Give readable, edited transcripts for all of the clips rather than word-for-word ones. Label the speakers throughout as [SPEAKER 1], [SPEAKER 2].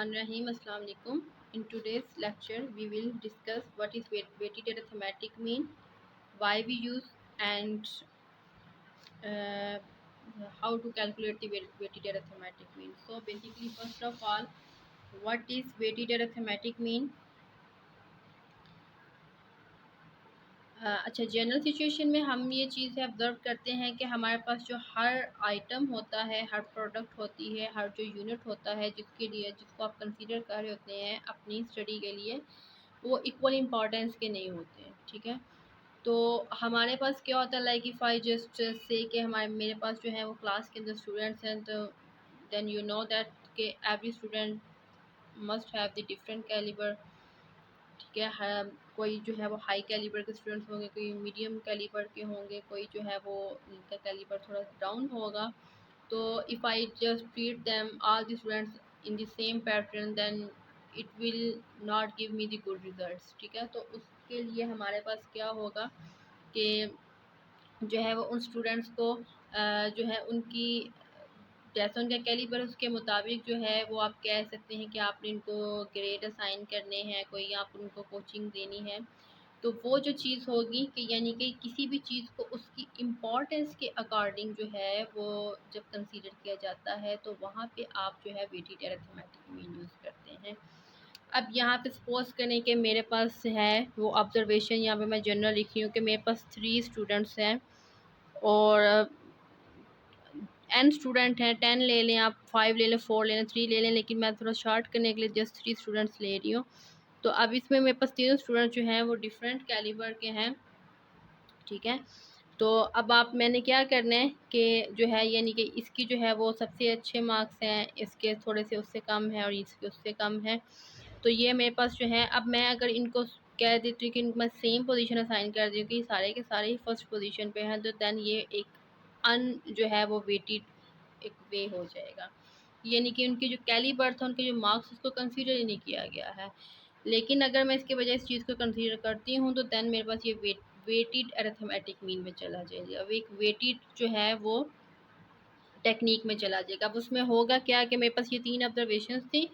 [SPEAKER 1] Bismillahirrahmanirrahim. Assalamu alaikum. In today's lecture, we will discuss what is weighted arithmetic mean, why we use, and uh, how to calculate the weighted arithmetic mean. So basically, first of all, what is weighted arithmetic mean? अच्छा, general situation में हम ये चीज़ observe करते हैं कि हमारे पास जो हर item होता है, हर प्रोडक्ट होती है, हर जो यूनिट होता है जिसको आप कंसीडर कर रहे होते हैं अपनी स्टडी के लिए, वो इक्वल इम्पॉर्टेंस के नहीं होते हैं। ठीक है, तो हमारे पास क्या होता है, like if I just say कि मेरे पास जो है वो क्लास के अंदर स्टूडेंट्स हैं, तो देन यू नो दैट कि every student must have the different calibre. ठीक है, कोई जो है वो हाई कैलिबर के स्टूडेंट्स होंगे, कोई मीडियम कैलिबर के होंगे, कोई जो है वो इनका कैलिबर थोड़ा डाउन होगा। तो if I just treat them all the students in the same pattern, then it will not give me the good results. ठीक है, तो उसके लिए हमारे पास क्या होगा कि जो है वो उन स्टूडेंट्स को जो है उनकी जैसा उनका कैलिबर उसके मुताबिक जो है वो आप कह सकते हैं कि आपने इनको ग्रेड असाइन करने हैं, कोई आप उनको कोचिंग देनी है। तो वो जो चीज़ होगी कि यानी कि किसी भी चीज़ को उसकी इम्पोर्टेंस के अकॉर्डिंग जो है वो जब कंसीडर किया जाता है, तो वहाँ पे आप जो है वेटेड अरिथमेटिक मीन यूज़ करते हैं। अब यहाँ पे सपोज करें कि मेरे पास है वो ऑब्जर्वेशन, यहाँ पे मैं जनरल लिखी हूँ कि मेरे पास 3 स्टूडेंट्स हैं और n स्टूडेंट हैं, 10 ले लें आप, 5 ले लें, 4 ले लें, 3 ले लें, लेकिन मैं थोड़ा शॉर्ट करने के लिए जस्ट 3 स्टूडेंट्स ले रही हूँ। तो अब इसमें मेरे पास 3 स्टूडेंट जो हैं वो डिफरेंट कैलिबर के हैं। ठीक है, तो अब मैंने क्या करना है कि जो है यानी कि इसकी जो है वो सबसे अच्छे मार्क्स हैं, इसके थोड़े से उससे कम है और इसके उससे कम है। तो ये मेरे पास जो है, अब मैं अगर इनको कह देती हूँ कि मैं सेम पोजीशन असाइन कर दी हूँ कि सारे के सारे ही फर्स्ट पोजीशन पे हैं, तो दैन ये एक जो है वो वेटेड एक वे हो जाएगा, यानी कि उनके जो कैलिबर था, उनके जो मार्क्स, उसको कंसीडर ही नहीं किया गया है। लेकिन अगर मैं इसके बजाय इस चीज़ को कंसीडर करती हूँ, तो दैन मेरे पास ये वेटेड अरिथमेटिक मीन में चला जाएगा। अब एक वेटेड जो है वो टेक्निक में चला जाएगा। अब उसमें होगा क्या कि मेरे पास ये 3 ऑब्जर्वेशंस थी,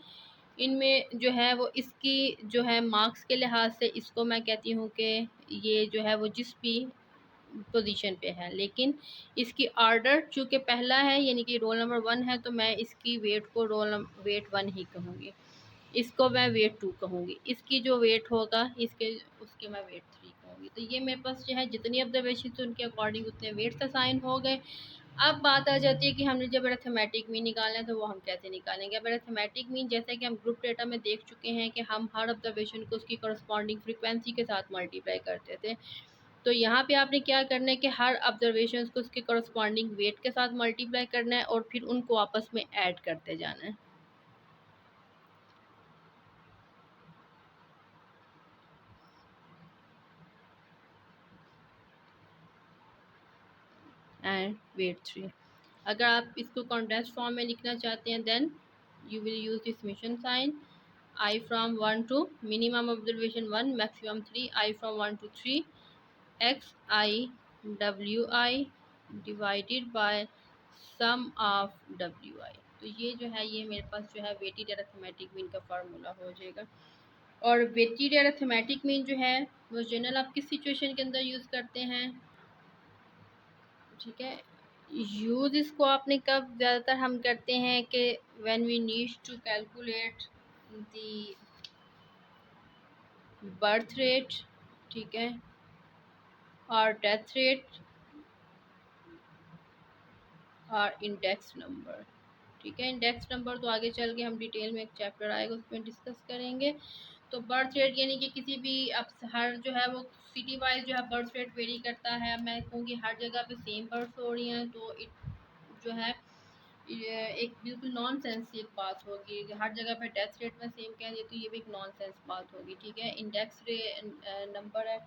[SPEAKER 1] इनमें जो है वो इसकी जो है मार्क्स के लिहाज से इसको मैं कहती हूँ कि ये जो है वो जिस भी पोजीशन पे है, लेकिन इसकी ऑर्डर चूँकि पहला है यानी कि रोल नंबर 1 है, तो मैं इसकी वेट को वेट 1 ही कहूँगी, इसको मैं वेट 2 कहूँगी, इसकी जो वेट होगा इसके उसके मैं वेट 3 कहूँगी। तो ये मेरे पास जो है जितनी ऑब्जर्वेशन थी उनके अकॉर्डिंग उतने वेट्स असाइन हो गए। अब बात आ जाती है कि हमने जब अरिथमेटिक मीन निकालना है तो वो हम कैसे निकालेंगे। अब अरिथमेटिक मीन जैसा कि हम ग्रुप डेटा में देख चुके हैं कि हम हर ऑब्जर्वेशन को उसकी करस्पॉन्डिंग फ्रीक्वेंसी के साथ मल्टीप्लाई करते थे। तो यहाँ पे आपने क्या करना है कि हर ऑब्जर्वेशन को उसके करस्पॉन्डिंग वेट के साथ मल्टीप्लाई करना है और फिर उनको आपस में ऐड करते जाना है। And weight 3। अगर आप इसको कॉन्ट्रास्ट फॉर्म में लिखना चाहते हैं, then you will use this mission sign, I from 1 to minimum observation 1, maximum 3, I from 1 to 3, x I w I divided by sum of w I। तो ये जो है ये मेरे पास जो है वेटेड अरिथमेटिक मीन का फार्मूला हो जाएगा। और वेटेड अरिथमेटिक मीन जो है वो जनरल आप किस सिचुएशन के अंदर यूज़ करते हैं? ठीक है, यूज़ इसको आपने कब ज़्यादातर हम करते हैं कि when we need to calculate the birth rate, ठीक है, और डेथ रेट और इंडेक्स नंबर। ठीक है, इंडेक्स नंबर तो आगे चल के हम डिटेल में एक चैप्टर आएगा उसमें डिस्कस करेंगे। तो बर्थ रेट यानी कि किसी भी अब हर जो है वो सिटी वाइज जो है बर्थ रेट वेरी करता है। अब मैं कहूँगी हर जगह पे सेम बर्थ हो रही हैं, तो जो है ये एक बिल्कुल नॉन सेंस एक बात होगी। हर जगह पे डेथ रेट में सेम कह दिए तो ये भी एक नॉन सेंस बात होगी। ठीक है, इंडेक्स नंबर है,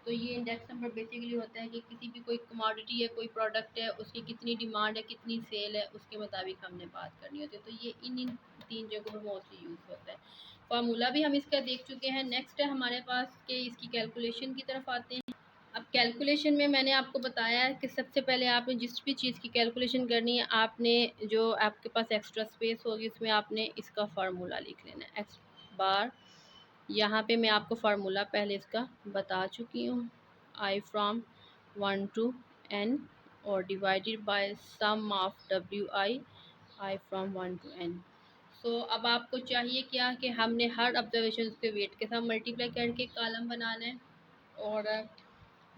[SPEAKER 1] तो ये इंडेक्स नंबर बेसिकली होता है कि किसी भी कोई कमोडिटी है, कोई प्रोडक्ट है, उसकी कितनी डिमांड है, कितनी सेल है, उसके मुताबिक हमने बात करनी होती है। तो ये इन 3 जगहों पर मोस्टली यूज़ होता है। फार्मूला भी हम इसका देख चुके हैं। नेक्स्ट है हमारे पास कि इसकी कैलकुलेशन की तरफ आते हैं। अब कैलकुलेशन में मैंने आपको बताया है कि सबसे पहले आपने जिस भी चीज़ की कैलकुलेशन करनी है, आपने जो आपके पास एक्स्ट्रा स्पेस होगी उसमें आपने इसका फार्मूला लिख लेना है। एक्स बार, यहाँ पे मैं आपको फार्मूला पहले इसका बता चुकी हूँ, आई फ्रॉम 1 to n और divided by sum of W I from 1 to n। So अब आपको चाहिए क्या कि हमने हर ऑब्जर्वेशन के वेट के साथ मल्टीप्लाई करके कॉलम बनाना है। और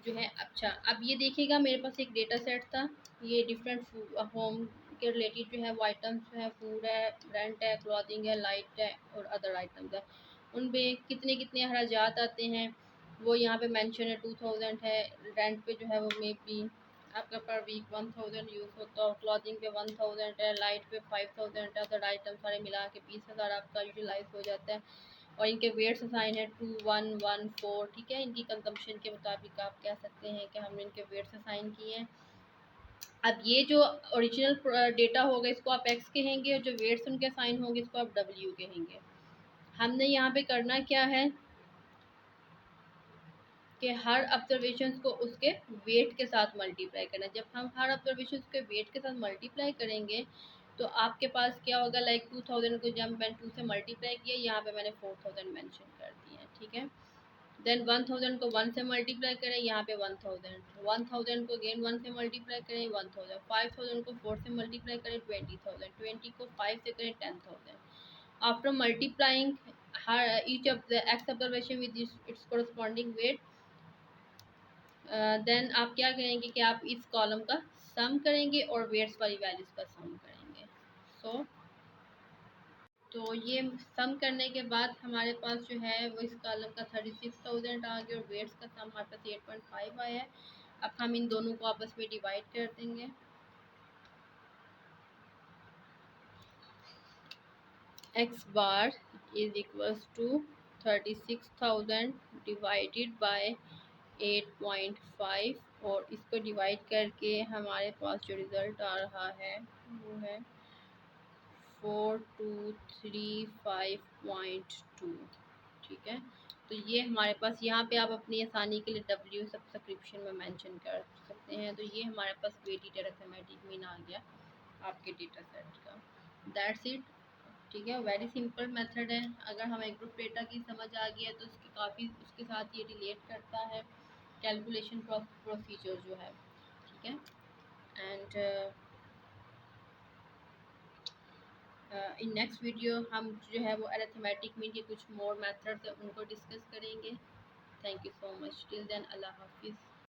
[SPEAKER 1] जो है अच्छा, अब ये देखिएगा मेरे पास एक डेटा सेट था, ये डिफरेंट होम के रिलेटेड जो है वो आइटम्स है, फूड है, रेंट है, क्लॉथिंग है, लाइट है और अदर आइटम्स है। उनमें कितने कितने अखराजात आते हैं वो यहाँ पे मेंशन है। 2000 है रेंट पे, जो है वो मे बी आपका पर वीक 1000 यूज़ होता है, क्लॉथिंग पे 1000 है, लाइट पे 5000 है, अदर आइटम सारे मिला के 20,000 आपका यूटिलाइज हो जाता है। और इनके वेट्स असाइन है 2114, ठीक है। इनकी कंजम्पशन के मुताबिक आप कह सकते हैं कि हमने इनके वेट्स असाइन किए हैं। अब ये जो ओरिजिनल डेटा होगा इसको आप एक्स कहेंगे और जो वेट्स उनके असाइन होंगे इसको आप डब्ल्यू कहेंगे। हमने यहाँ पे करना क्या है कि हर ऑब्जर्वेशन को उसके वेट के साथ मल्टीप्लाई करना है। जब हम हर ऑब्जर्वेशन के वेट के साथ मल्टीप्लाई करेंगे तो आपके पास क्या होगा, लाइक 2000 को जब मैंने 2 से मल्टीप्लाई किया, यहाँ पे मैंने 4000 मेंशन कर दिया है, ठीक है। देन 1000 को 1 से मल्टीप्लाई करें, यहाँ पे 1000 को अगेन 1 से मल्टीप्लाई करें 1000, 5000 को 4 से मल्टीप्लाई करें 20000, 20 को 5 से करें 10000। आफ्टर मल्टीप्लाइंग हर each of the X observation with its corresponding weight, then आप क्या करेंगे कि आप इस कॉलम का सम करेंगे और वेट्स वाली वैल्यूज का सम करेंगे। सो तो ये सम करने के बाद हमारे पास जो है वो इस कॉलम का 36,000 आ गया और वेट्स का सम हमारे पास 8.5 आया है। अब हम इन दोनों को आपस में डिवाइड कर देंगे। X bar is equals to 36,000 divided by 8.5 और इसको डिवाइड करके हमारे पास जो रिज़ल्ट आ रहा है वो है 4235.2, ठीक है। तो ये हमारे पास यहाँ पे आप अपनी आसानी के लिए डब्ल्यू सब्सक्रिप्शन में मेंशन कर सकते हैं। तो ये हमारे पास वेटेड अरिथमेटिक मीन आ गया आपके डेटा सेट का। दैट्स इट, ठीक है। वेरी सिंपल मेथड है। अगर हमें ग्रुप डेटा की समझ आ गई है तो उसकी काफ़ी उसके साथ ये रिलेट करता है कैलकुलेशन प्रोसीजर जो है, ठीक है। एंड इन नेक्स्ट वीडियो हम जो है वो अरिथमेटिक मीन के कुछ मोर मेथड्स है उनको डिस्कस करेंगे। Thank you so much. Till then अल्लाह हाफिज़।